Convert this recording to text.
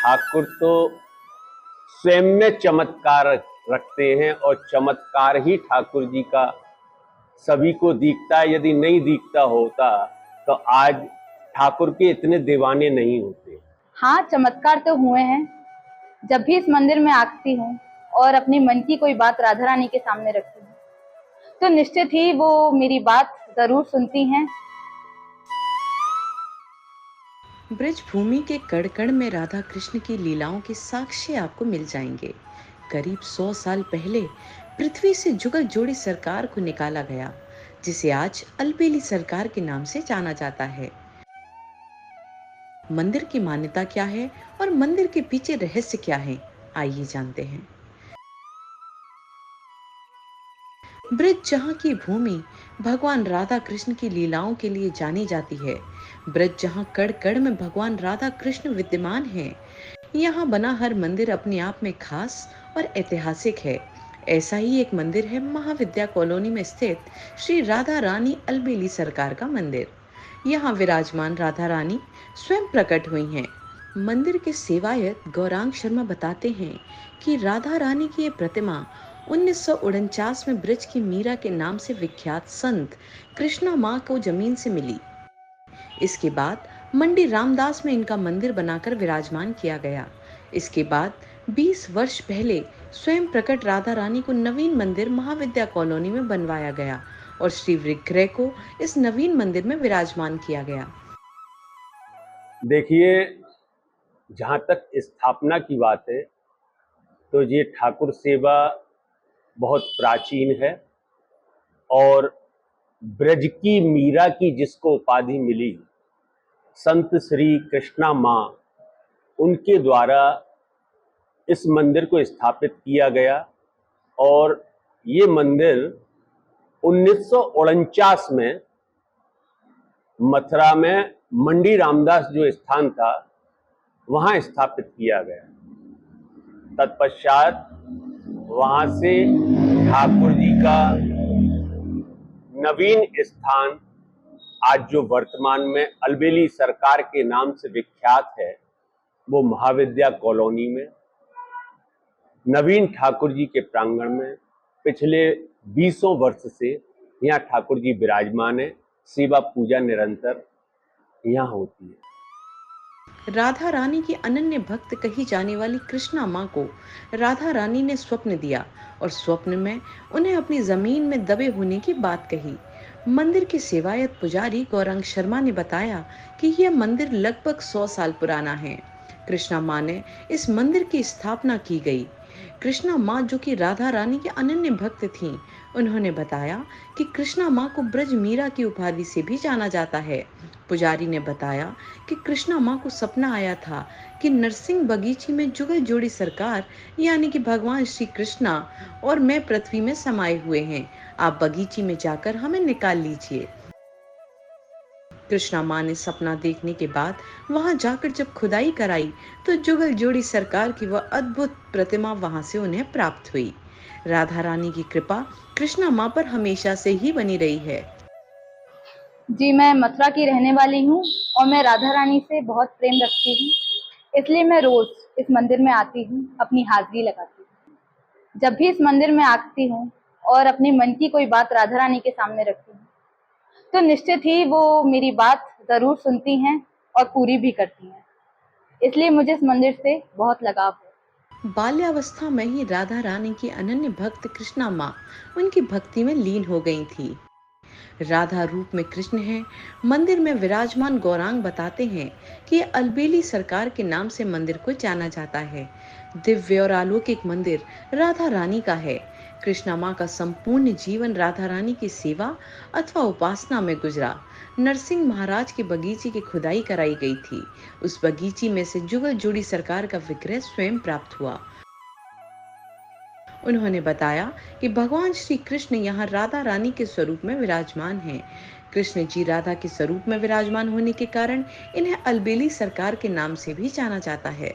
ठाकुर तो स्वयं में चमत्कार रखते हैं और चमत्कार ही ठाकुर जी का सभी को दिखता है। यदि नहीं दिखता होता तो आज ठाकुर के इतने दीवाने नहीं होते। हाँ, चमत्कार तो हुए हैं। जब भी इस मंदिर में आती हूँ और अपनी मन की कोई बात राधा रानी के सामने रखती हूँ तो निश्चित ही वो मेरी बात जरूर सुनती हैं। ब्रज भूमि के कण कण में राधा कृष्ण की लीलाओं के साक्ष्य आपको मिल जाएंगे। करीब 100 साल पहले पृथ्वी से जुगल जोड़ी सरकार को निकाला गया, जिसे आज अलबेली सरकार के नाम से जाना जाता है। मंदिर की मान्यता क्या है और मंदिर के पीछे रहस्य क्या है, आइए जानते हैं। ब्रज जहाँ की भूमि भगवान राधा कृष्ण की लीलाओं के लिए जानी जाती है, ब्रज जहाँ कण कण में भगवान राधा कृष्ण विद्यमान हैं, यहाँ बना हर मंदिर अपने आप में खास और ऐतिहासिक है। ऐसा ही एक मंदिर है महाविद्या कॉलोनी में स्थित श्री राधा रानी अलबेली सरकार का मंदिर। यहाँ विराजमान राधा रानी स्वयं प्रकट हुई हैं। मंदिर के सेवायत गौरांग शर्मा बताते हैं कि राधा रानी की ये प्रतिमा 1949 में ब्रज की मीरा के नाम से विख्यात संत कृष्णा माँ को जमीन से मिली। इसके बाद मंडी रामदास में इनका मंदिर बनाकर विराजमान किया गया। इसके बाद 20 वर्ष पहले स्वयं प्रकट राधा रानी को नवीन मंदिर महाविद्या कॉलोनी में बनवाया गया और श्री विग्रह को इस नवीन मंदिर में विराजमान किया गया। देखिए, जहाँ तक स्थापना की बात है तो ये ठाकुर सेवा बहुत प्राचीन है और ब्रज की मीरा की जिसको उपाधि मिली, संत श्री कृष्णा माँ, उनके द्वारा इस मंदिर को स्थापित किया गया। और ये मंदिर 1949 में मथुरा में मंडी रामदास जो स्थान था वहाँ स्थापित किया गया। तत्पश्चात वहाँ से ठाकुर जी का नवीन स्थान आज जो वर्तमान में अलबेली सरकार के नाम से विख्यात है, वो महाविद्या कॉलोनी में नवीन ठाकुर जी के प्रांगण में पिछले 20 वर्ष से यहाँ ठाकुर जी विराजमान है। सेवा पूजा निरंतर यहाँ होती है। राधा रानी की अनन्य भक्त कही जाने वाली कृष्णा माँ को राधा रानी ने स्वप्न दिया और स्वप्न में उन्हें अपनी जमीन में दबे होने की बात कही। मंदिर के सेवायत पुजारी गौरांग शर्मा ने बताया कि यह मंदिर लगभग 100 साल पुराना है। कृष्णा माँ ने इस मंदिर की स्थापना की गई। कृष्णा माँ जो कि राधा रानी के अनन्य भक्त थीं, उन्होंने बताया कि कृष्णा माँ को ब्रज मीरा की उपाधि से भी जाना जाता है। पुजारी ने बताया कि कृष्णा माँ को सपना आया था कि नरसिंह बगीची में जुगल जोड़ी सरकार यानी कि भगवान श्री कृष्णा और मैं पृथ्वी में समाये हुए हैं, आप बगीची में जाकर हमें निकाल लीजिए। कृष्णा माँ ने सपना देखने के बाद वहां जाकर जब खुदाई कराई तो जुगल जोड़ी सरकार की वह अद्भुत प्रतिमा वहां से उन्हें प्राप्त हुई। राधा रानी की कृपा कृष्णा माँ पर हमेशा से ही बनी रही है। जी, मैं मथुरा की रहने वाली हूँ और मैं राधा रानी से बहुत प्रेम रखती हूँ, इसलिए मैं रोज इस मंदिर में आती हूँ, अपनी हाजिरी लगाती हूँ। जब भी इस मंदिर में आती हूँ और अपनी मन की कोई बात राधा रानी के सामने रखती हूँ तो निश्चित ही वो मेरी बात जरूर सुनती हैं और पूरी भी करती हैं। इसलिए मुझे इस मंदिर से बहुत लगाव है। बाल्यावस्था में ही राधा रानी की अनन्य भक्त कृष्णा माँ उनकी भक्ति में लीन हो गई थी। राधा रूप में कृष्ण है। मंदिर में विराजमान गौरांग बताते हैं कि यह अलबेली सरकार के नाम से मंदिर को जाना जाता है। दिव्य और अलौकिक मंदिर राधा रानी का है। कृष्णा माँ का संपूर्ण जीवन राधा रानी की सेवा अथवा उपासना में गुजरा। नरसिंह महाराज की बगीचे की खुदाई कराई गई थी। उस बगीची में से जुगल जोड़ी सरकार का विग्रह स्वयं प्राप्त हुआ। उन्होंने बताया कि भगवान श्री कृष्ण यहाँ राधा रानी के स्वरूप में विराजमान हैं। कृष्ण जी राधा के स्वरूप में विराजमान होने के कारण इन्हें अलबेली सरकार के नाम से भी जाना जाता है।